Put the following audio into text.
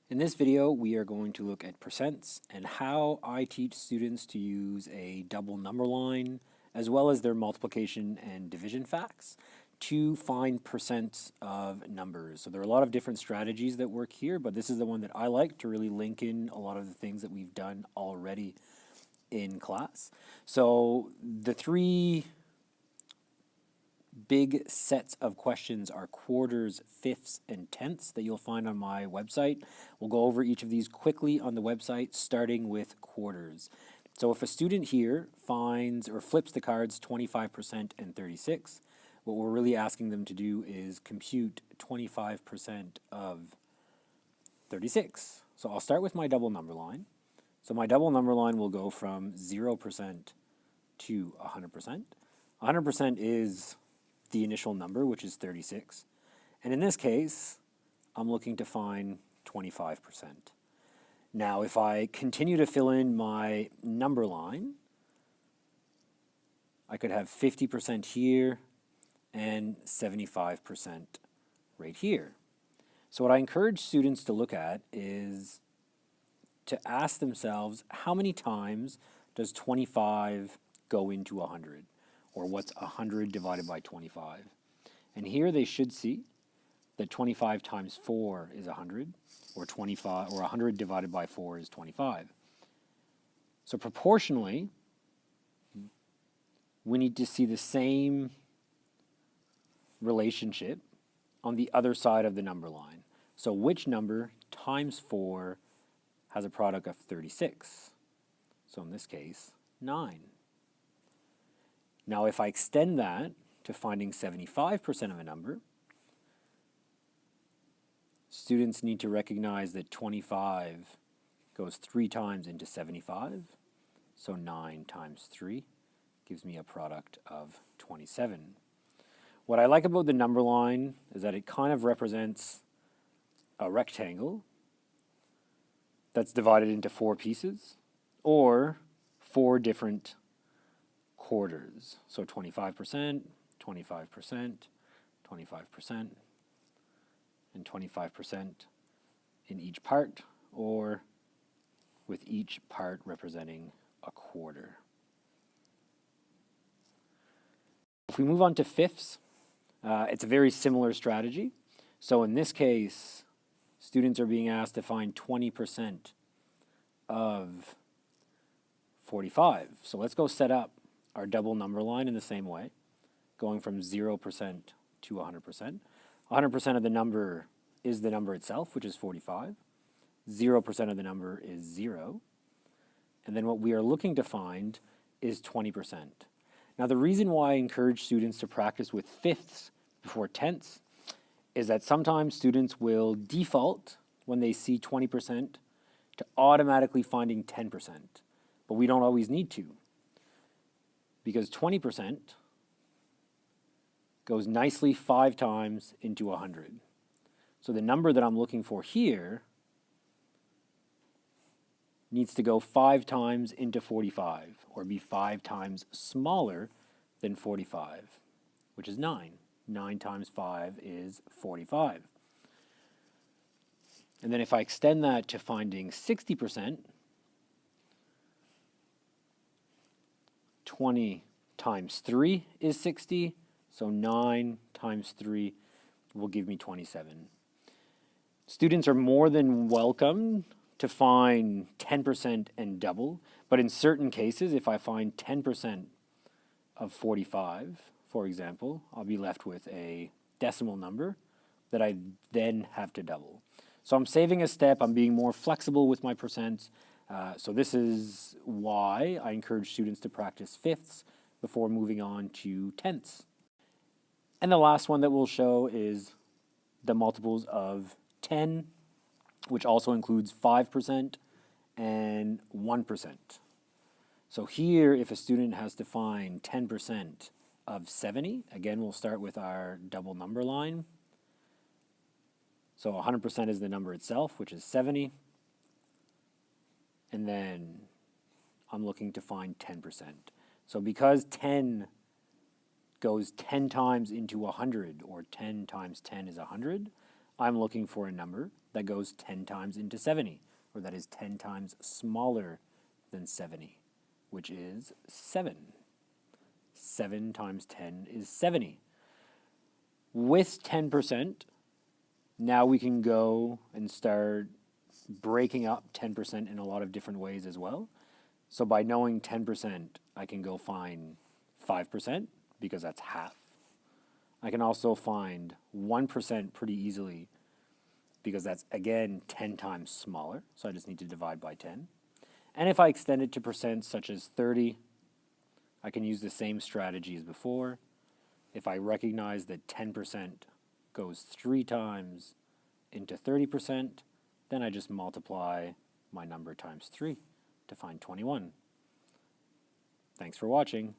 In this video, we are going to look at percents and how I teach students to use a double number line as well as their multiplication and division facts to find percents of numbers. So there are a lot of different strategies that work here, but this is the one that I like to really link in a lot of the things that we've done already in class. So the three big sets of questions are quarters, fifths, and tenths that you'll find on my website. We'll go over each of these quickly on the website, starting with quarters. So if a student here finds or flips the cards 25% and 36, what we're really asking them to do is compute 25% of 36. So I'll start with my double number line. So my double number line will go from 0% to 100%. 100% is the initial number, which is 36. And in this case, I'm looking to find 25%. Now, if I continue to fill in my number line, I could have 50% here and 75% right here. So what I encourage students to look at is to ask themselves, how many times does 25 go into 100? Or what's 100 divided by 25? And here they should see that 25 times 4 is 100, or 100 divided by 4 is 25. So proportionally, we need to see the same relationship on the other side of the number line. So which number times 4 has a product of 36? So in this case, 9. Now, if I extend that to finding 75% of a number, students need to recognize that 25 goes 3 times into 75. So 9 times 3 gives me a product of 27. What I like about the number line is that it kind of represents a rectangle that's divided into 4 pieces, or 4 different quarters. So 25%, 25%, 25%, and 25% in each part, or with each part representing a quarter. If we move on to fifths, it's a very similar strategy. So in this case, students are being asked to find 20% of 45. So let's go set up our double number line in the same way, going from 0% to 100%. 100% of the number is the number itself, which is 45. 0% of the number is 0. And then what we are looking to find is 20%. Now, the reason why I encourage students to practice with fifths before tenths is that sometimes students will default when they see 20% to automatically finding 10%. But we don't always need to, because 20% goes nicely 5 times into 100. So the number that I'm looking for here needs to go 5 times into 45, or be 5 times smaller than 45, which is 9. 9 times 5 is 45. And then if I extend that to finding 60%, 20 times 3 is 60, so 9 times 3 will give me 27. Students are more than welcome to find 10% and double, but in certain cases, if I find 10% of 45, for example, I'll be left with a decimal number that I then have to double. So I'm saving a step, I'm being more flexible with my percents. So this is why I encourage students to practice fifths before moving on to tenths. And the last one that we'll show is the multiples of 10, which also includes 5% and 1%. So here, if a student has to find 10% of 70, again, we'll start with our double number line. So 100% is the number itself, which is 70. And then I'm looking to find 10%. So because 10 goes 10 times into 100, or 10 times 10 is 100, I'm looking for a number that goes 10 times into 70, or that is 10 times smaller than 70, which is 7. 7 times 10 is 70. With 10%, now we can go and start breaking up 10% in a lot of different ways as well. So by knowing 10%, I can go find 5% because that's half. I can also find 1% pretty easily because that's, again, 10 times smaller. So I just need to divide by 10. And if I extend it to percents such as 30, I can use the same strategy as before. If I recognize that 10% goes 3 times into 30%, then I just multiply my number times 3 to find 21. Thanks for watching.